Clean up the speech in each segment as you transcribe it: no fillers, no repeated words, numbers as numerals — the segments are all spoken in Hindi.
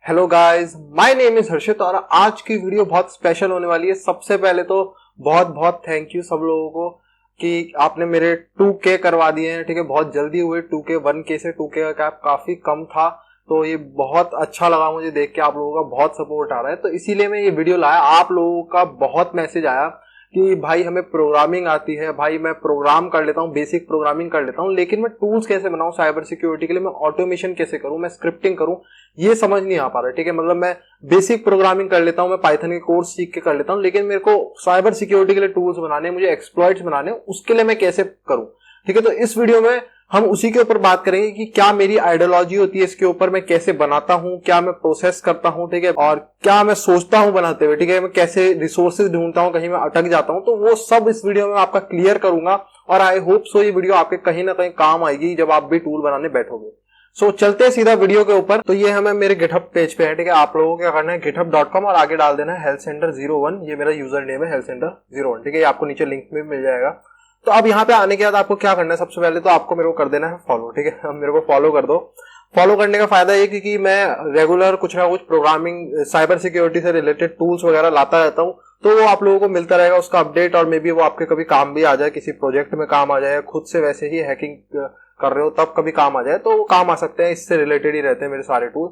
Hello guys, my name is Harshit और आज की वीडियो बहुत स्पेशल होने वाली है। सबसे पहले तो बहुत बहुत थैंक यू सब लोगों को कि आपने मेरे 2K करवा दिए हैं। ठीक है, बहुत जल्दी हुए 2K। 1K से 2K का गैप काफी कम था, तो ये बहुत अच्छा लगा मुझे देख के। आप लोगों का बहुत सपोर्ट आ रहा है, तो इसीलिए मैं ये वीडियो लाया। आप लोगों का बहुत मैसेज आया कि भाई हमें प्रोग्रामिंग आती है, भाई मैं प्रोग्राम कर लेता हूँ, बेसिक प्रोग्रामिंग कर लेता हूँ, लेकिन मैं टूल्स कैसे बनाऊं साइबर सिक्योरिटी के लिए, मैं ऑटोमेशन कैसे करूं, मैं स्क्रिप्टिंग करूं, ये समझ नहीं आ पा रहा। ठीक है, मतलब मैं बेसिक प्रोग्रामिंग कर लेता हूं, मैं पाइथन के कोर्स सीख के कर लेता हूं, लेकिन मेरे को साइबर सिक्योरिटी के लिए टूल्स बनाने, मुझे एक्सप्लॉइट्स बनाने, उसके लिए मैं कैसे करूं। ठीक है, तो इस वीडियो में हम उसी के ऊपर बात करेंगे कि क्या मेरी आइडियोलॉजी होती है इसके ऊपर, मैं कैसे बनाता हूं, क्या मैं प्रोसेस करता हूं, ठीक है, और क्या मैं सोचता हूं बनाते हुए, ठीक है, मैं कैसे रिसोर्सेज ढूंढता हूं, कहीं मैं अटक जाता हूं, तो वो सब इस वीडियो में आपका क्लियर करूंगा। और आई होप सो ये वीडियो आपके कहीं ना कहीं काम आएगी जब आप भी टूल बनाने बैठोगे। सो चलते हैं सीधा वीडियो के ऊपर। तो ये हमें मेरे गिटहब पेज पे है। ठीक है, आप लोगों को क्या करना है, github.com और आगे डाल देना है हेल्थ सेंटर 01। ये मेरा यूजर नेम है हेल्थ सेंटर 01। ठीक है, ये आपको नीचे लिंक में मिल जाएगा। तो अब यहाँ पे आने के बाद आपको क्या करना है, सबसे पहले तो आपको मेरे को कर देना है फॉलो। ठीक है, अब मेरे को फॉलो कर दो। फॉलो करने का फायदा ये कि मैं रेगुलर कुछ ना कुछ प्रोग्रामिंग साइबर सिक्योरिटी से रिलेटेड टूल्स वगैरह लाता रहता हूँ, तो वो आप लोगों को मिलता रहेगा उसका अपडेट, और मे बी वो आपके कभी काम भी आ जाए, किसी प्रोजेक्ट में काम आ जाए, खुद से वैसे ही हैकिंग कर रहे हो तब कभी काम आ जाए, तो वो काम आ सकते हैं। इससे रिलेटेड ही रहते हैं मेरे सारे टूल।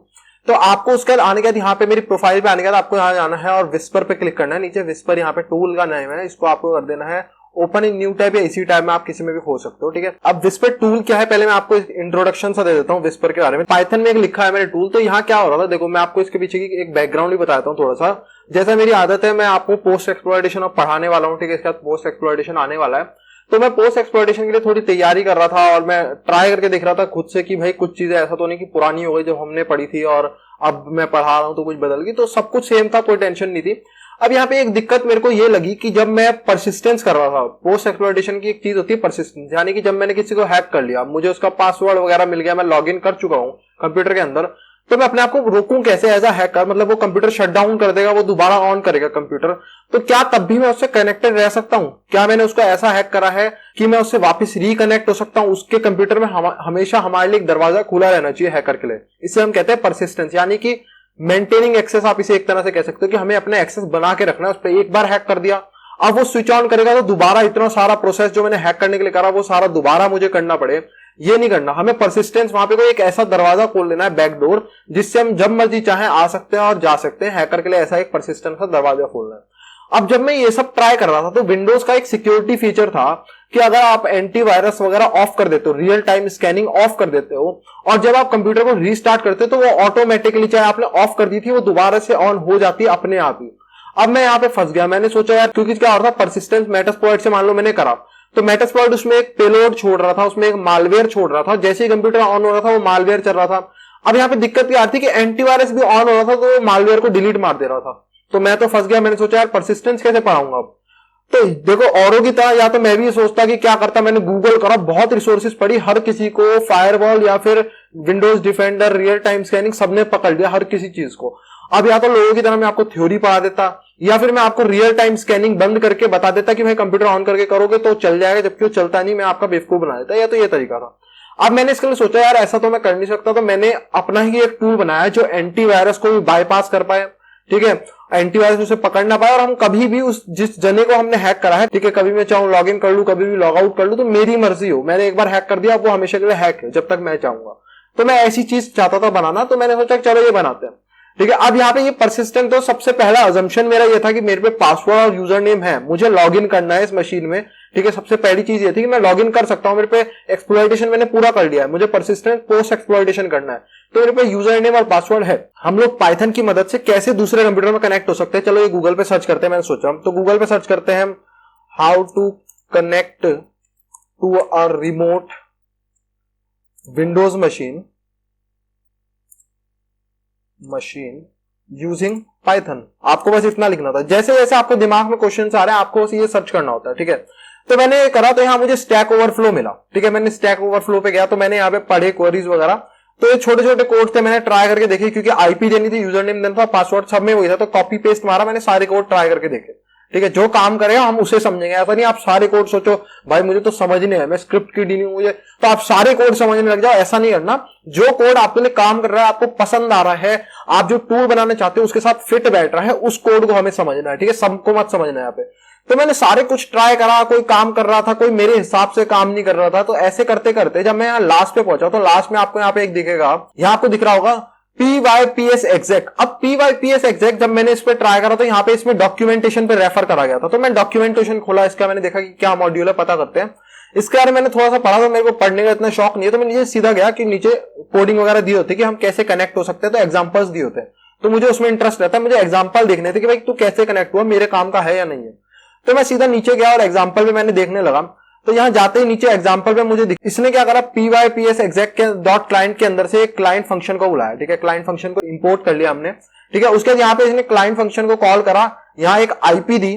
तो आपको उसके बाद आने के बाद यहाँ पे मेरी प्रोफाइल पे आने के बाद आपको यहाँ जाना है और विस्पर पे क्लिक करना है। नीचे विस्पर यहाँ पे टूल का नाम है, इसको आपको कर देना है ओपन इन न्यू टैब, या इसी टैब में आप किसी में भी खोल सकते हो। ठीक है, अब विस्पर टूल क्या है, पहले मैं आपको इंट्रोडक्शन सा दे देता हूँ विस्पर के बारे में। पाइथन में एक लिखा है मैंने टूल। तो यहाँ क्या हो रहा था, देखो मैं आपको इसके पीछे की एक बैकग्राउंड भी बताता हूँ थोड़ा सा। जैसा मेरी आदत है, मैं आपको पोस्ट एक्सप्लॉयटेशन अब पढ़ाने वाला हूँ। ठीक है, इसके बाद पोस्ट एक्सप्लॉयटेशन आने वाला है, तो मैं पोस्ट एक्सप्लॉयटेशन के लिए थोड़ी तैयारी कर रहा था और मैं ट्राई करके देख रहा था खुद से कि भाई कुछ चीजें ऐसा तो नहीं कि पुरानी हो गई जो हमने पढ़ी थी और अब मैं पढ़ा रहा हूं तो कुछ बदल गई। तो सब कुछ सेम था, कोई टेंशन नहीं थी। अब यहाँ पे एक दिक्कत मेरे को ये लगी कि जब मैं परसिस्टेंस कर रहा था, पोस्ट एक्सप्लॉयटेशन की एक चीज होती है परसिस्टेंस, यानी कि जब मैंने किसी को हैक कर लिया, मुझे उसका पासवर्ड वगैरह मिल गया, मैं लॉग इन कर चुका हूँ कंप्यूटर के अंदर, तो मैं अपने आप को रोकूं कैसे एज अ हैकर। मतलब वो कंप्यूटर शट डाउन कर देगा, वो दोबारा ऑन करेगा कंप्यूटर, तो क्या तब भी मैं उससे कनेक्टेड रह सकता हूं? क्या मैंने उसको ऐसा हैक करा है कि मैं उससे वापस रिकनेक्ट हो सकता हूं? उसके कंप्यूटर में हमेशा हमारे लिए एक दरवाजा खुला रहना चाहिए हैकर के लिए। इसे हम कहते हैं परसिस्टेंस, यानी कि मेंटेनिंग एक्सेस। आप इसे एक तरह से कह सकते हो कि हमें अपने एक्सेस बना के रखना है। उस पर एक बार हैक कर दिया, अब वो स्विच ऑन करेगा तो दोबारा इतना सारा प्रोसेस जो मैंने हैक करने के लिए करा वो सारा दोबारा मुझे करना पड़े, ये नहीं करना। हमें परसिस्टेंस, वहां पे कोई एक ऐसा दरवाजा खोल लेना है, बैकडोर, जिससे हम जब मर्जी चाहे आ सकते हैं और जा सकते हैं। हैकर के लिए ऐसा एक परसिस्टेंस का दरवाजा खोलना है। अब जब मैं ये सब ट्राई कर रहा था तो विंडोज का एक सिक्योरिटी फीचर था कि अगर आप एंटीवायरस वगैरह ऑफ कर देते हो, रियल टाइम स्कैनिंग ऑफ कर देते हो, और जब आप कंप्यूटर को रीस्टार्ट करते हो तो वो ऑटोमेटिकली, चाहे आपने ऑफ कर दी थी, वो दोबारा से ऑन हो जाती है अपने आप ही। अब मैं यहाँ पे फंस गया। मैंने सोचा यार, क्योंकि क्या हो रहा था, परसिस्टेंस मेटास्प्लॉइट से मान लो मैंने करा, तो मेटास्प्लॉइट उसमें एक पेलोड छोड़ रहा था, उसमें एक मालवेयर छोड़ रहा था। जैसे ही कंप्यूटर ऑन हो रहा था वो मालवेयर चल रहा था। अब यहाँ पे दिक्कत क्या आ रही थी कि एंटीवायरस भी ऑन हो रहा था तो वो मालवेयर को डिलीट मार दे रहा था। तो मैं तो फंस गया। मैंने सोचा यार परसिस्टेंस कैसे पढ़ाऊंगा अब। तो देखो, औरों की तरह या तो मैं भी ये सोचता कि क्या करता, मैंने गूगल करा, बहुत रिसोर्सेज पढ़ी, हर किसी को फायरवॉल या फिर Windows defender, real time scanning, सबने पकड़ लिया हर किसी चीज को। अब या तो लोगों की तरह मैं आपको थ्योरी पढ़ा देता, या फिर मैं आपको रियल टाइम स्कैनिंग बंद करके बता देता कि भाई कंप्यूटर ऑन करके करोगे तो चल जाएगा, जबकि वो चलता नहीं, मैं आपका बेवकूफ बना देता। या तो ये तरीका था। अब मैंने इसके लिए सोचा यार ऐसा तो मैं कर नहीं सकता, तो मैंने अपना ही एक टूल बनाया जो एंटीवायरस को भी बाईपास कर पाए। ठीक है, एंटीवायरस उसे पकड़ ना पाए, और हम कभी भी उस जिस जने को हमने हैक करा है, ठीक है, कभी मैं चाहूं लॉग इन कर लूं, कभी भी लॉग आउट कर लूं, तो मेरी मर्जी हो। मैंने एक बार हैक कर दिया, वो हमेशा के लिए हैक है जब तक मैं चाहूंगा। तो मैं ऐसी चीज चाहता था बनाना, तो मैंने सोचा चलो ये बनाते हैं। ठीक है, अब यहाँ पे ये परसिस्टेंट, तो सबसे पहला अजम्पशन मेरा ये था कि मेरे पे पासवर्ड और यूजर नेम है, मुझे लॉग इन करना है इस मशीन में। ठीक है, सबसे पहली चीज ये थी कि मैं लॉग इन कर सकता हूं, मेरे पे एक्सप्लॉयटेशन मैंने पूरा कर लिया है, मुझे परसिस्टेंट पोस्ट एक्सप्लॉयटेशन करना है, तो मेरे पे यूजर नेम और पासवर्ड है। हम लोग पाइथन की मदद से कैसे दूसरे कंप्यूटर में कनेक्ट हो सकते हैं, चलो ये गूगल पे सर्च करते हैं। मैंने सोचा, तो गूगल पे सर्च करते हैं how to connect to a remote Windows machine using Python. आपको बस इतना लिखना था। जैसे जैसे आपको दिमाग में क्वेश्चन आ रहे हैं, आपको बस ये सर्च करना होता है। ठीक है, तो मैंने करा, तो यहाँ मुझे स्टैक ओवरफ्लो मिला। ठीक है, मैंने स्टैक ओवरफ्लो पे गया, तो मैंने यहाँ पे पढ़े क्वेरीज वगैरह, तो ये छोटे छोटे कोड थे, मैंने ट्राई करके देखे, क्योंकि आईपी देनी थी, यूजर नेम देना था, पासवर्ड सब में वही था, तो कॉपी पेस्ट मारा, मैंने सारे कोड ट्राई करके देखे। ठीक है, जो काम करेगा हम उसे समझेंगे। ऐसा नहीं आप सारे कोड सोचो भाई मुझे तो समझ नहीं है, मैं स्क्रिप्ट की डीलिंग मुझे, तो आप सारे कोड समझने लग जाओ, ऐसा नहीं करना। जो कोड आपके लिए काम कर रहा है, आपको पसंद आ रहा है, आप जो टूल बनाना चाहते हो उसके साथ फिट बैठ रहा है, उस कोड को हमें समझना है। ठीक है, सबको मत समझना है यहाँ पे। तो मैंने सारे कुछ ट्राई करा, कोई काम कर रहा था, कोई मेरे हिसाब से काम नहीं कर रहा था। तो ऐसे करते करते जब मैं यहाँ लास्ट पे पहुंचा, तो लास्ट में आपको यहाँ पे एक दिखेगा, यहाँ आपको दिख रहा होगा PYPS exec। अब PYPS exec जब मैंने इस पे ट्राई करा तो यहाँ पे इसमें डॉक्यूमेंटेशन पे रेफर करा गया था। तो मैं डॉक्यूमेंटेशन खोला इसका, मैंने देखा कि क्या मॉड्यूल है, पता करते हैं। इसके बारे में मैंने थोड़ा सा पढ़ा, तो मेरे को पढ़ने का इतना शौक नहीं है, तो मैं नीचे सीधा गया कि नीचे कोडिंग वगैरह दी होती है कि हम कैसे कनेक्ट हो सकते हैं, तो एग्जांपल्स दिए होते हैं। तो मुझे उसमें इंटरेस्ट रहता है, मुझे एग्जांपल देखने थे कि भाई तू कैसे कनेक्ट हुआ, मेरे काम का है या नहीं है। तो मैं सीधा नीचे गया और एग्जांपल पे मैंने देखने लगा। तो यहां जाते ही नीचे एग्जांपल पे मुझे इसने क्या करा, PYPS exec के डॉट क्लाइंट के अंदर से एक क्लाइंट फंक्शन को बुलाया। ठीक है, क्लाइंट फंक्शन को इंपोर्ट कर लिया हमने। ठीक है, उसके बाद यहाँ पे इसने क्लाइंट फंक्शन को कॉल करा, यहाँ एक आईपी दी,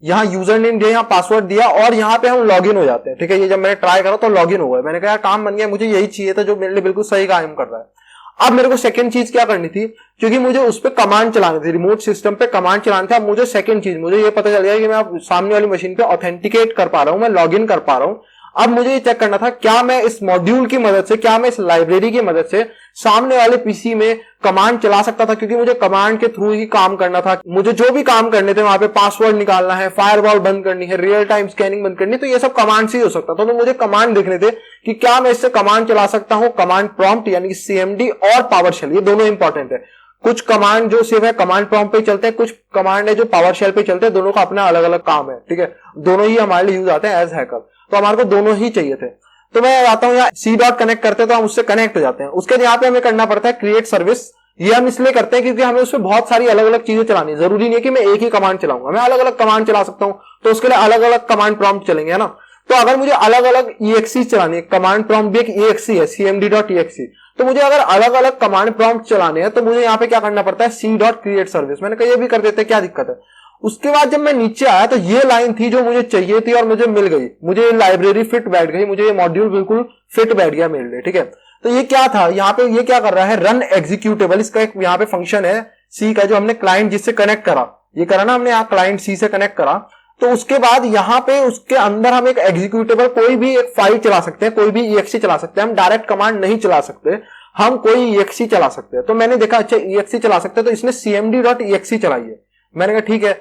यहाँ यूजर नेम दिया, यहाँ पासवर्ड दिया, और यहाँ पे हम लॉगिन हो जाते हैं। ठीक है, ये जब मैंने ट्राई करा तो लॉगिन हो गया। मैंने कहा काम बन गया, मुझे यही चाहिए था जो मेरे लिए बिल्कुल सही काम कर रहा है। अब मेरे को सेकंड चीज क्या करनी थी, क्योंकि मुझे उस पर कमांड चलानी थी, रिमोट सिस्टम पे कमांड चलाना था। मुझे सेकंड चीज, मुझे ये पता चल गया कि मैं सामने वाली मशीन पे ऑथेंटिकेट कर पा रहा हूं, मैं लॉग इन कर पा रहा हूं। अब मुझे ये चेक करना था, क्या मैं इस मॉड्यूल की मदद से, क्या मैं इस लाइब्रेरी की मदद से सामने वाले पीसी में कमांड चला सकता था, क्योंकि मुझे कमांड के थ्रू ही काम करना था। मुझे जो भी काम करने थे, वहां पे पासवर्ड निकालना है, फायरवॉल बंद करनी है, रियल टाइम स्कैनिंग बंद करनी है, तो ये सब कमांड से ही हो सकता था। तो मुझे कमांड देखने थे कि क्या मैं इससे कमांड चला सकता हूं, कमांड प्रॉम्प्ट यानी कि CMD और पावरशेल, ये दोनों इंपॉर्टेंट है। कुछ कमांड जो सिर्फ है कमांड प्रॉम्प्ट पे चलते हैं, कुछ कमांड है जो पावरशेल पे चलते हैं, दोनों का अपना अलग अलग काम है। ठीक है, दोनों ही हमारे लिए यूज आते हैं एज हैकर, तो हमारे को दोनों ही चाहिए थे। तो मैं आता हूं यहाँ C डॉट कनेक्ट करते हैं, तो हम उससे कनेक्ट हो जाते हैं। उसके बाद यहाँ पे हमें करना पड़ता है क्रिएट सर्विस। ये हम इसलिए करते हैं क्योंकि हमें उसमें बहुत सारी अलग अलग चीजें चलानी है। जरूरी नहीं है कि मैं एक ही कमांड चलाऊंगा, मैं अलग अलग कमांड चला सकता हूं, तो उसके लिए अलग अलग कमांड प्रॉम्प्ट चलेंगे, है ना। तो अगर मुझे अलग अलग EXE चलानी है, कमांड प्रॉम्प्ट भी एक EXE है, CMD.exe, तो मुझे अगर अलग अलग कमांड प्रॉम्प्ट चलाने हैं तो मुझे यहाँ पे क्या करना पड़ता है, C डॉट क्रिएट सर्विस। मैंने कहा ये भी कर देते, क्या दिक्कत है। उसके बाद जब मैं नीचे आया तो ये लाइन थी जो मुझे चाहिए थी और मुझे मिल गई, मुझे ये लाइब्रेरी फिट बैठ गई, मुझे ये मॉड्यूल बिल्कुल फिट बैठ गया मेरे लिए। ठीक है, तो ये क्या था, यहाँ पे ये क्या कर रहा है, रन एग्जीक्यूटेबल, इसका एक यहाँ पे फंक्शन है C का, जो हमने क्लाइंट जिससे कनेक्ट करा, ये करा ना हमने, यहाँ क्लाइंट C से कनेक्ट करा। तो उसके बाद यहाँ पे उसके अंदर हम एक एग्जीक्यूटेबल, कोई भी एक फाइल चला सकते हैं, कोई भी EXE चला सकते हैं। हम डायरेक्ट कमांड नहीं चला सकते, हम कोई EXE चला सकते हैं। तो मैंने देखा अच्छा EXE चला सकते हैं, तो इसने CMD.exe चलाई है। मैंने कहा ठीक है।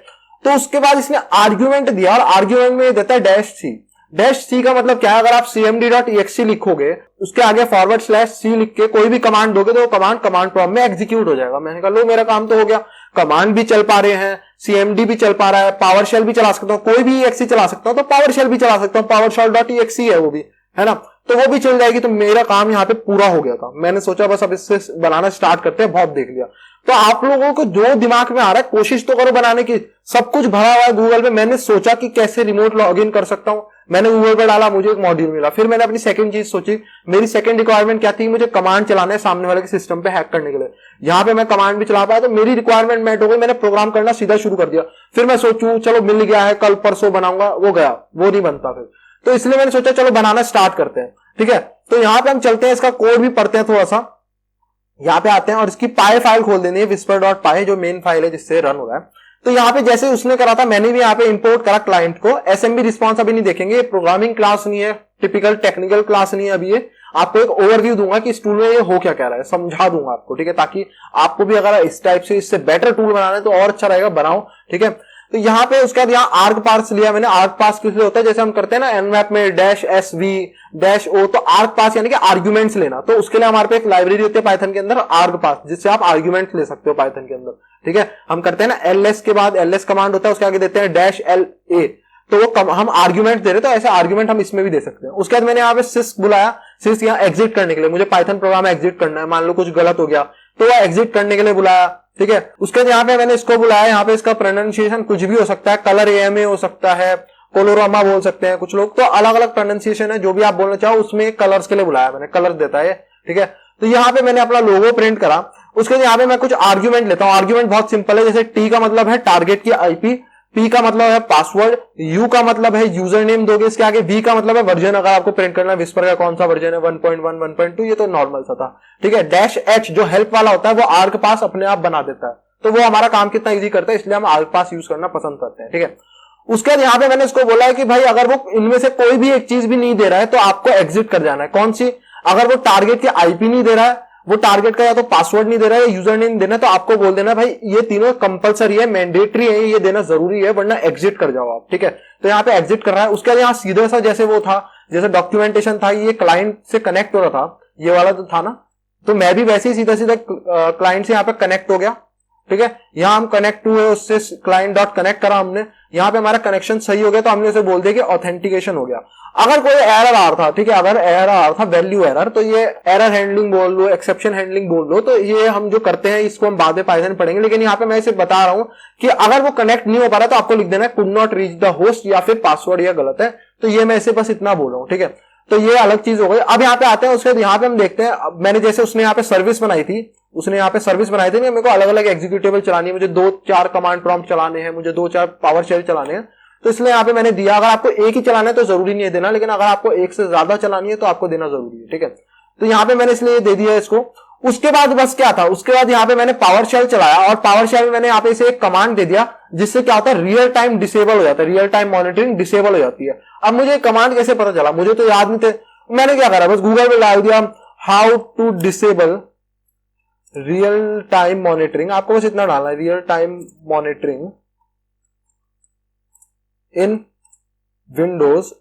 तो उसके बाद इसने आर्ग्यूमेंट दिया, और आर्ग्यूमेंट में देता है -C। -C का मतलब क्या है, अगर आप CMD.exe लिखोगे, उसके आगे /C लिख के कोई भी कमांड दोगे तो वो कमांड प्रॉम्प्ट में एग्जीक्यूट हो जाएगा। मैंने कहा लो मेरा काम तो हो गया, कमांड भी चल पा रहे हैं, CMD भी चल पा रहा है, पावरशेल भी चला सकता हूं, कोई भी EXE चला सकता हूं, तो पावरशेल भी चला सकता हूं, PowerShell.exe है वो भी, है ना, तो वो भी चल जाएगी। तो मेरा काम यहाँ पे पूरा हो गया था। मैंने सोचा बस अब इससे बनाना स्टार्ट करते हैं, बहुत देख लिया। तो आप लोगों को जो दिमाग में आ रहा है कोशिश तो करो बनाने की, सब कुछ भरा हुआ है गूगल पे। मैंने सोचा कि कैसे रिमोट लॉगिन कर सकता हूं, मैंने गूगल पे डाला, मुझे एक मॉड्यूल मिला। फिर मैंने अपनी सेकंड चीज सोची, मेरी सेकंड रिक्वायरमेंट क्या थी, मुझे कमांड चलाना है सामने वाले के सिस्टम पे हैक करने के लिए। यहाँ पे मैं कमांड भी चला पाया, तो मेरी रिक्वायरमेंट मेट हो गई, मैंने प्रोग्राम करना सीधा शुरू कर दिया। फिर मैं सोचूं चलो मिल गया है, कल परसों बनाऊंगा, वो गया, वो नहीं बनता फिर। तो इसलिए मैंने सोचा चलो बनाना स्टार्ट करते हैं। ठीक है, तो यहाँ पे हम चलते हैं, इसका कोड भी पढ़ते हैं थोड़ा सा। यहाँ पे आते हैं और इसकी पाई फाइल खोल देनी है, whisper.py जो मेन फाइल है जिससे रन हो रहा है। तो यहाँ पे जैसे उसने करा था, मैंने भी यहाँ पे इंपोर्ट करा क्लाइंट को। एसएमबी रिस्पॉन्स अभी नहीं देखेंगे, ये प्रोग्रामिंग क्लास नहीं है, टिपिकल टेक्निकल क्लास नहीं है। अभी ये आपको एक ओवरव्यू दूंगा कि इस टूल में ये हो क्या कह रहा है, समझा दूंगा आपको। ठीक है, ताकि आपको भी अगर इस टाइप से इससे बेटर टूल बनाना है तो और अच्छा रहेगा, बनाओ। ठीक है, तो यहाँ पे उसके बाद यहाँ आर्ग पार्स लिया मैंने। आर्ग पार्स किस लिए होता है, जैसे हम करते हैं ना एनमैप में -SV -O, तो आर्ग पार्स यानी कि आर्ग्यूमेंट्स लेना। तो उसके लिए हमारे पे एक लाइब्रेरी होती है पाइथन के अंदर, आर्ग पार्स, जिससे आप आर्ग्यूमेंट्स ले सकते हो पाइथन के अंदर। ठीक है, हम करते हैं ना ls के बाद ls कमांड होता है, उसके आगे देते हैं -LA, तो वो हम आर्ग्यूमेंट दे रहे, तो ऐसे आर्ग्यूमेंट हम इसमें भी दे सकते हैं। उसके बाद मैंने यहाँ पे सिस्क बुलाया, सिस्क यहाँ एग्जिट करने के लिए, मुझे पाइथन प्रोग्राम एग्जिट करना है, मान लो कुछ गलत हो गया तो वो एग्जिट करने के लिए बुलाया। ठीक है, उसके बाद यहाँ पे मैंने इसको बुलाया, यहाँ पे इसका प्रोनाउंसिएशन कुछ भी हो सकता है, कलर AMA हो सकता है, कोलोरामा बोल सकते हैं कुछ लोग, तो अलग अलग प्रोनाउंसिएशन है, जो भी आप बोलना चाहो। उसमें कलर्स के लिए बुलाया मैंने, कलर देता है। ठीक है, तो यहाँ पे मैंने अपना लोगो प्रिंट करा। उसके बाद यहाँ पे मैं कुछ आर्ग्यूमेंट लेता हूँ। आर्ग्यूमेंट बहुत सिंपल है, जैसे T का मतलब है टारगेट की IP, P का मतलब है पासवर्ड, U का मतलब है यूजर नेम दोगे इसके आगे, V का मतलब है वर्जन, अगर आपको प्रिंट करना है विस्पर का कौन सा वर्जन है, 1.1 1.2, ये तो नॉर्मल सा था। ठीक है, -H जो हेल्प वाला होता है वो आर्ग पास अपने आप बना देता है, तो वो हमारा काम कितना इजी करता है, इसलिए हम आर्ग पास यूज करना पसंद करते हैं। ठीक है, उसके बाद यहाँ पे मैंने इसको बोला है कि भाई अगर वो इनमें से कोई भी एक चीज भी नहीं दे रहा है तो आपको एग्जिट कर जाना है। कौन सी? अगर वो टारगेट की आईपी नहीं दे रहा है, वो टारगेट का या तो पासवर्ड नहीं दे रहा है या यूजर नेम देना है, तो आपको बोल देना भाई ये तीनों कंपलसरी है, मैंडेटरी है, ये देना जरूरी है, वरना एग्जिट कर जाओ आप। ठीक है, तो यहाँ पे एग्जिट कर रहा है। उसके बाद यहाँ सीधा सा जैसे वो था, जैसे डॉक्यूमेंटेशन था, ये क्लाइंट से कनेक्ट हो रहा था, ये वाला तो था ना, तो मैं भी वैसे ही सीधा सीधा क्लाइंट से यहाँ पे कनेक्ट हो गया। ठीक है, यहाँ हम कनेक्ट हुए, उससे क्लाइंट डॉट कनेक्ट करा हमने, यहाँ पे हमारा कनेक्शन सही हो गया, तो हमने उसे बोल दिया कि ऑथेंटिकेशन हो गया। अगर कोई एरर आ रहा था, ठीक है, अगर एरर आ रहा था वैल्यू एरर, तो ये एरर हैंडलिंग बोल लो, एक्सेप्शन हैंडलिंग बोल लो, तो ये हम जो करते हैं इसको हम बाद में पाइथन पढ़ेंगे। लेकिन यहाँ पे मैं इसे बता रहा हूं कि अगर वो कनेक्ट नहीं हो पा रहा तो आपको लिख देना है could not reach the host, या फिर पासवर्ड या गलत है। तो ये मैं इसे बस इतना बोल रहा हूं। ठीक है, तो ये अलग चीज हो गई। अब यहाँ पे आते हैं, उसके बाद यहाँ पे हम देखते हैं, मैंने जैसे उसने यहाँ पे सर्विस बनाई थी, उसने यहाँ पे सर्विस बनाई थी, मेरे को अलग अलग एग्जीक्यूटेबल चलानी है, मुझे 2-4 कमांड प्रॉम्प्ट चलाने हैं, मुझे 2-4 पावर शेल चलाने हैं, तो इसलिए यहाँ पे मैंने दिया। अगर आपको एक ही चलाना है तो जरूरी नहीं है देना, लेकिन अगर आपको एक से ज्यादा चलानी है तो आपको देना जरूरी है। ठीक है, तो यहाँ पे मैंने इसलिए दे दिया इसको। उसके बाद बस क्या था, उसके बाद यहाँ पे मैंने पावर शेल चलाया, और पावर शेल में मैंने यहाँ पे इसे एक कमांड दे दिया, जिससे क्या होता है, रियल टाइम डिसेबल हो जाता है, रियल टाइम मॉनिटरिंग डिसेबल हो जाती है। अब मुझे कमांड कैसे पता चला, मुझे तो याद नहीं थे, मैंने क्या करा, बस गूगल पे डाल दिया how to disable real time monitoring. आपको बस इतना डालना है, real time monitoring in Windows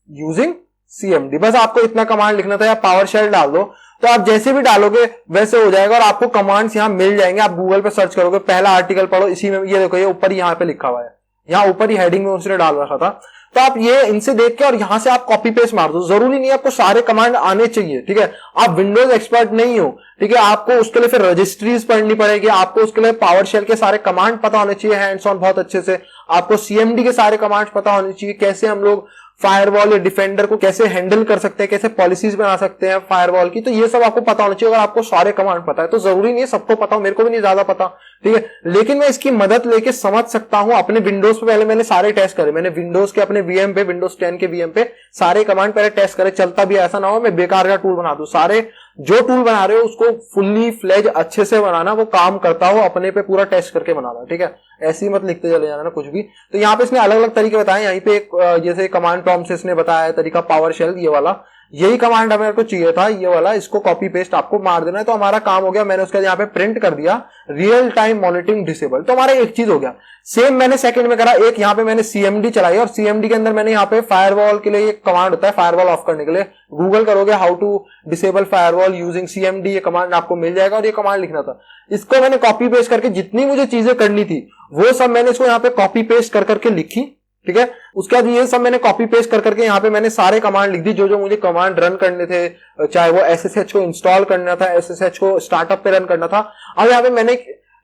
using CMD. बस आपको इतना कमांड लिखना था, या पावर शेल डाल दो, तो आप जैसे भी डालोगे वैसे हो जाएगा, और आपको कमांड्स यहां मिल जाएंगे। आप गूगल पे सर्च करोगे, पहला आर्टिकल पढ़ो, इसी में ये देखो, ये ऊपर यहाँ पे लिखा हुआ है, यहाँ ऊपर ही हेडिंग में उसने डाल रखा था। तो आप ये इनसे देख के और यहां से आप कॉपी पेस्ट मार दो, जरूरी नहीं आपको सारे कमांड आने चाहिए। ठीक है, आप विंडोज एक्सपर्ट नहीं हो, ठीक है, आपको उसके लिए फिर रजिस्ट्रीज पढ़नी पड़ेगी, आपको उसके लिए पावर शेल के सारे कमांड पता होने चाहिए हैंड्स ऑन बहुत अच्छे से, आपको सीएमडी के सारे कमांड पता होने चाहिए, कैसे हम लोग फायरवॉल या डिफेंडर को कैसे हैंडल कर सकते हैं, कैसे पॉलिसीज बना सकते हैं फायरवॉल की, तो ये सब आपको पता होना चाहिए। अगर आपको सारे कमांड पता है तो जरूरी नहीं है सबको पता हो, मेरे को भी नहीं ज्यादा पता, ठीक है, लेकिन मैं इसकी मदद लेके समझ सकता हूं। अपने विंडोज पे पहले मैंने सारे टेस्ट करे, मैंने विंडोज के अपने वीएम पे, विंडोज 10 के वीएम पे सारे कमांड पहले टेस्ट करे, चलता भी ऐसा ना हो मैं बेकार का टूल बना दूं। सारे जो टूल बना रहे हो उसको फुल्ली फ्लेज अच्छे से बनाना, वो काम करता हो, अपने पे पूरा टेस्ट करके बनाना। ठीक है, ऐसे ही मत लिखते चले जाना ना कुछ भी। तो यहाँ पे इसने अलग अलग तरीके बताए, यहीं पे एक जैसे कमांड प्रॉम्प्ट से इसने बताया तरीका पावर शेल, ये वाला यही कमांड हमें को चाहिए था, ये वाला, इसको कॉपी पेस्ट आपको मार देना है, तो हमारा काम हो गया। मैंने उसका यहाँ पे प्रिंट कर दिया रियल टाइम मॉनिटरिंग डिसेबल, तो हमारा एक चीज हो गया। सेम मैंने सेकंड में करा, एक यहाँ पे मैंने सीएमडी चलाई, और सीएमडी के अंदर मैंने यहाँ पे फायरवॉल के लिए एक कमांड होता है, फायरवॉल ऑफ करने के लिए गूगल करोगे how to disable firewall using CMD, ये कमांड आपको मिल जाएगा, और ये कमांड लिखना था। इसको मैंने कॉपी पेस्ट करके जितनी मुझे चीजें करनी थी वो सब मैंने इसको यहाँ पे कॉपी पेस्ट कर करके लिखी। ठीक है, उसके बाद ये सब मैंने कॉपी पेस्ट कर करके यहाँ पे मैंने सारे कमांड लिख दी जो जो मुझे कमांड रन करने थे, चाहे वो एसएसएच को इंस्टॉल करना था, एसएसएच को स्टार्टअप पे रन करना था। अब यहाँ पे मैंने,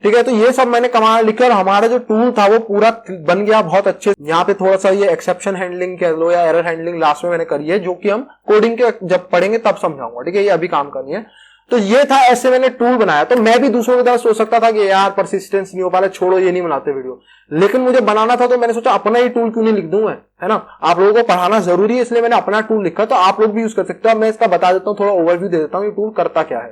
ठीक है, तो ये सब मैंने कमांड लिखे, और हमारा जो टूल था वो पूरा बन गया बहुत अच्छे। यहाँ पे थोड़ा सा ये एक्सेप्शन हैंडलिंग कह लो या एरर हैंडलिंग लास्ट में मैंने करी है, जो कि हम कोडिंग के जब पढ़ेंगे तब समझाऊंगा। ठीक है, ये अभी काम करनी है। तो ये था, ऐसे मैंने टूल बनाया। तो मैं भी दूसरों की तरह सोच सकता था कि यार परसिस्टेंस नहीं हो पा रहा, छोड़ो ये नहीं बनाते वीडियो, लेकिन मुझे बनाना था तो मैंने सोचा अपना ही टूल क्यों नहीं लिख दूं मैं, है ना। आप लोगों को पढ़ाना जरूरी है, इसलिए मैंने अपना टूल लिखा, तो आप लोग भी यूज कर सकते हो। मैं इसका बता देता हूँ, थोड़ा ओवरव्यू दे देता हूँ, ये टूल करता क्या है।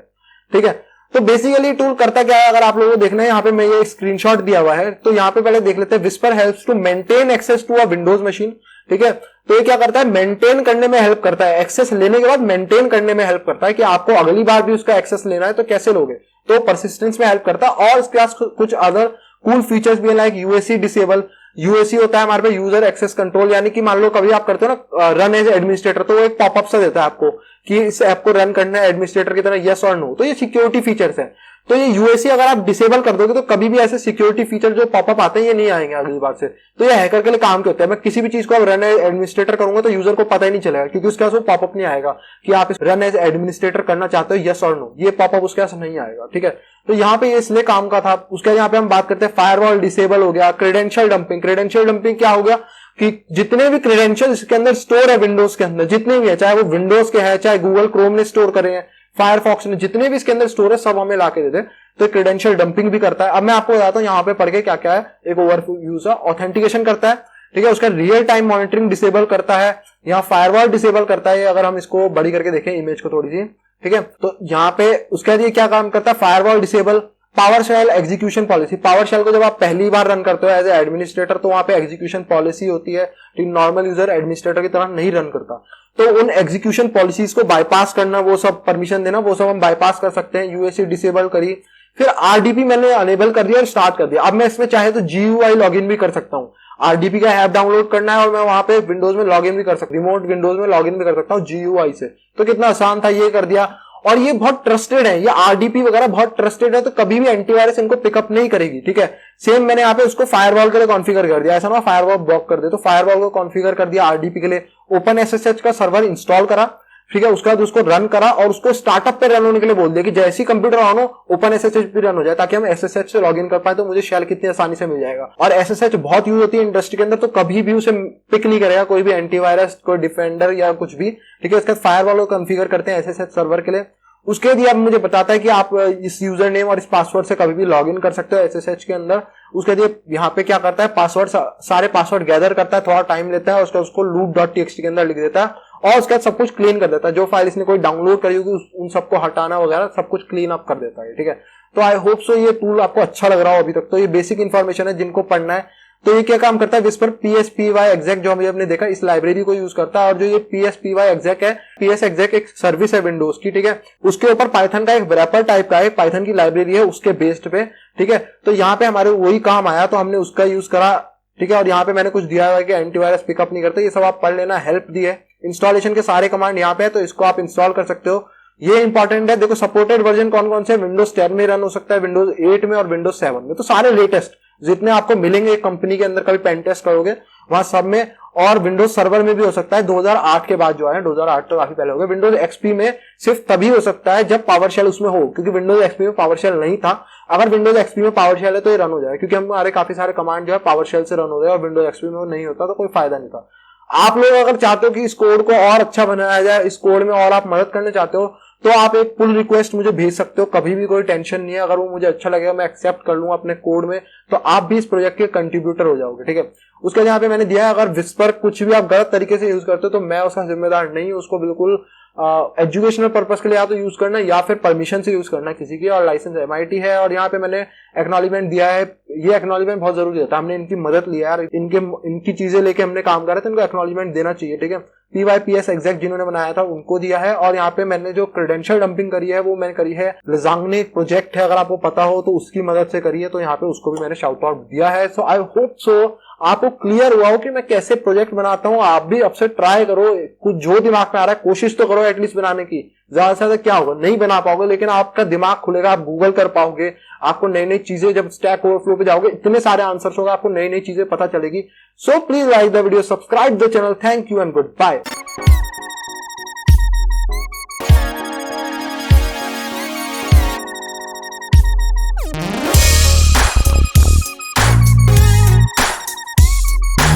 ठीक है, तो बेसिकली टूल करता क्या है, अगर आप लोगों को देखना है, यहाँ पे मैं ये स्क्रीनशॉट दिया हुआ है, तो यहाँ पे पहले देख लेते हैं। Whisper helps to maintain access to a Windows machine. ठीक है, तो ये क्या करता है, मेंटेन करने में हेल्प करता है, एक्सेस लेने के बाद मेंटेन करने में हेल्प करता है, कि आपको अगली बार भी उसका एक्सेस लेना है तो कैसे लोगे, तो परसिस्टेंस में हेल्प करता है। और इसके पास कुछ अदर कूल फीचर्स भी है, लाइक यूएसी डिसेबल। यूएसी होता है हमारे पे यूजर एक्सेस कंट्रोल, यानी कि मान लो कभी आप करते हो ना रन एज एडमिनिस्ट्रेटर, तो वो एक पॉपअप सा देता है आपको कि इस ऐप को रन करना है एडमिनिस्ट्रेटर की तरह, यस और नो। तो ये सिक्योरिटी फीचर्स है। तो ये यूएसी अगर आप डिसेबल कर दोगे तो कभी भी ऐसे सिक्योरिटी फीचर जो पॉपअप आते हैं ये नहीं आएंगे अगली बार से। तो ये हैकर के लिए काम के होते हैं। मैं किसी भी चीज को रन एज एडमिनिस्ट्रेटर करूंगा तो यूजर को पता ही नहीं चलेगा, क्योंकि उसके पास वो पॉपअप नहीं आएगा कि आप रन एज एडमिनिस्ट्रेटर करना चाहते हो, यस और नो, ये पॉपअप उसके पास नहीं आएगा। ठीक है, तो यहाँ पे ये इसलिए काम का था। उसके यहाँ पे हम बात करते हैं फायरवॉल डिसेबल हो गया। क्रेडेंशियल डंपिंग, क्रेडेंशियल डंपिंग क्या हो गया कि जितने भी क्रेडेंशियल इसके अंदर स्टोर है विंडोज के अंदर, जितने भी है, चाहे वो विंडोज के हैं, चाहे गूगल क्रोम ने स्टोर करे हैं, फायरफॉक्स ने, जितने भी इसके अंदर स्टोर है सब हमें लाके दे दे, तो क्रेडेंशियल डंपिंग भी करता है। अब मैं आपको बताता हूं यहाँ पे पढ़ के क्या क्या है। एक ओवरव्यू सा, ऑथेंटिकेशन करता है, ठीक है, उसका रियल टाइम मॉनिटरिंग डिसेबल करता है, यहाँ फायरवॉल डिसेबल करता है। अगर हम इसको बड़ी करके देखें इमेज को थोड़ी सी, ठीक है, तो यहाँ पे उसके बाद ये क्या काम करता है, firewall disable, PowerShell execution policy, PowerShell को जब आप पहली बार रन करते हो एज ए एडमिनिस्ट्रेटर तो वहां पे एग्जीक्यूशन पॉलिसी होती है, नॉर्मल यूजर एडमिनिस्ट्रेटर की तरह नहीं रन करता। तो उन एग्जीक्यूशन पॉलिसीज को बाईपास करना, वो सब परमिशन देना, वो सब हम बाईपास कर सकते हैं। यूएससी डिसेबल करी, फिर आरडीपी मैंने अनेबल कर दिया और स्टार्ट कर दिया। अब मैं इसमें चाहे तो जीयूआई लॉगिन भी कर सकता हूँ। आरडीपी का ऐप डाउनलोड करना है और मैं वहां पे विंडोज में लॉगिन भी कर सकता हूँ, रिमोट विंडोज में लॉगिन भी कर सकता हूँ जीयूआई से। तो कितना आसान था, ये कर दिया। और ये बहुत ट्रस्टेड है, ये आरडीपी वगैरह बहुत ट्रस्टेड है, तो कभी भी एंटीवायरस इनको पिकअप नहीं करेगी, ठीक है। सेम मैंने यहाँ पे उसको फायरवॉल के लिए कॉन्फ़िगर कर दिया, ऐसा ना फायरवॉल ब्लॉक कर दे, तो फायरवॉल को कॉन्फ़िगर कर दिया आरडीपी के लिए। ओपन एसएसएच का सर्वर इंस्टॉल करा, ठीक है, उसके बाद उसको रन करा और उसको स्टार्टअप पे रन होने के लिए बोल दिया कि जैसे ही कंप्यूटर ऑन हो ओपन एसएसएच भी रन हो जाए, ताकि हम एसएसएच से लॉगिन कर पाए। तो मुझे शेल कितनी आसानी से मिल जाएगा। और एसएसएच बहुत यूज होती है इंडस्ट्री के अंदर, तो कभी भी उसे पिक नहीं करेगा कोई भी एंटीवायरस, कोई डिफेंडर या कुछ भी, ठीक है। इसका फायरवॉल को कॉन्फ़िगर करते हैं एसएसएच सर्वर के लिए। उसके लिए अब मुझे बताता है कि आप इस यूजर नेम और इस पासवर्ड से कभी भी लॉगिन कर सकते हो एसएसएच के अंदर। उसके लिए यहाँ पे क्या करता है, पासवर्ड, सारे पासवर्ड गैदर करता है, थोड़ा टाइम लेता है, उसको loop.txt के अंदर लिख देता है और उसके बाद सब कुछ क्लीन कर देता है। जो फाइल इसने कोई डाउनलोड करी होगी उन सबको हटाना वगैरह सब कुछ क्लीन अप कर देता है, ठीक है। तो आई होप सो ये टूल आपको अच्छा लग रहा हो अभी तक। तो ये बेसिक इन्फॉर्मेशन है जिनको पढ़ना है। तो ये क्या काम करता है, विस्पर पीएसपीवाई एक्सेक जो हमने देखा इस लाइब्रेरी को यूज करता है। और जो ये पीएसपीवाई एक्सेक है, पीएस एक्सेक एक सर्विस है विंडोज की, ठीक है। उसके ऊपर पाइथन का एक रैपर टाइप का है, पाइथन की लाइब्रेरी है उसके बेस्ड पे, ठीक है। तो यहाँ पे हमारे वही काम आया तो हमने उसका यूज करा, ठीक है। और यहाँ पे मैंने कुछ दिया हुआ है कि एंटीवायरस पिकअप नहीं करते, ये सब आप पढ़ लेना, हेल्प दी है। इंस्टॉलेशन के सारे कमांड यहाँ पे है, तो इसको आप इंस्टॉल कर सकते हो। ये इंपॉर्टेंट है। देखो सपोर्टेड वर्जन कौन कौन से, विंडोज 10 में रन हो सकता है, विंडोज 8 में और विंडोज 7 में। तो सारे लेटेस्ट जितने आपको मिलेंगे कंपनी के अंदर, कभी पेन टेस्ट करोगे वहां सब में। और विंडोज सर्वर में भी हो सकता है 2008 के बाद जो है, 2008 तो काफी पहले हो गया। विंडोज एक्सपी में सिर्फ तभी हो सकता है जब पावर शेल उसमें हो, क्योंकि विंडोज एक्सपी में पावर शेल नहीं था। अगर विंडोज एक्सपी में पावर शेल है तो ये रन हो जाएगा, क्योंकि हमारे काफी सारे कमांड जो है पावर शेल से रन हो जाए, और विंडोज एक्सपी में नहीं होता तो कोई फायदा नहीं था। आप लोग अगर चाहते हो कि इस कोड को और अच्छा बनाया जाए, इस कोड में और आप मदद करना चाहते हो, तो आप एक पुल रिक्वेस्ट मुझे भेज सकते हो, कभी भी कोई टेंशन नहीं है। अगर वो मुझे अच्छा लगेगा मैं एक्सेप्ट कर लूंगा अपने कोड में, तो आप भी इस प्रोजेक्ट के कंट्रीब्यूटर हो जाओगे, ठीक है। उसके यहाँ पे मैंने दिया है, अगर विस्पर कुछ भी आप गलत तरीके से यूज करते हो तो मैं उसका जिम्मेदार नहीं हूं। उसको बिल्कुल एजुकेशनल पर्पस के लिए या तो यूज करना या फिर परमिशन से यूज करना किसी की, और लाइसेंस एमआईटी है। और यहाँ पे मैंने एक्नॉलेजमेंट दिया है, ये एक्नॉलेजमेंट बहुत जरूरी होता है। हमने इनकी मदद लिया यार, इनकी चीजें लेके हमने काम कर रहे थे, इनको एक्नॉलेजमेंट देना चाहिए, ठीक है। पीवाईपीएस एग्जैक्ट जिन्होंने बनाया था उनको दिया है। और यहाँ पे मैंने जो क्रेडेंशियल डंपिंग करी है वो मैंने करी है, लजांगने एक प्रोजेक्ट है, अगर आपको पता हो तो उसकी मदद से करी है, तो यहाँ पे उसको भी मैंने शाउट आउट दिया है। सो आई होप सो आपको क्लियर हुआ हो कि मैं कैसे प्रोजेक्ट बनाता हूँ। आप भी अब से ट्राई करो, कुछ जो दिमाग में आ रहा है कोशिश तो करो एटलीस्ट बनाने की। ज्यादा से ज्यादा क्या होगा, नहीं बना पाओगे, लेकिन आपका दिमाग खुलेगा, आप गूगल कर पाओगे, आपको नई नई चीजें, जब स्टैक ओवरफ्लो पे जाओगे इतने सारे आंसर्स होगा, आपको नई नई चीजें पता चलेगी। So please like the video, subscribe the channel. Thank you and good bye.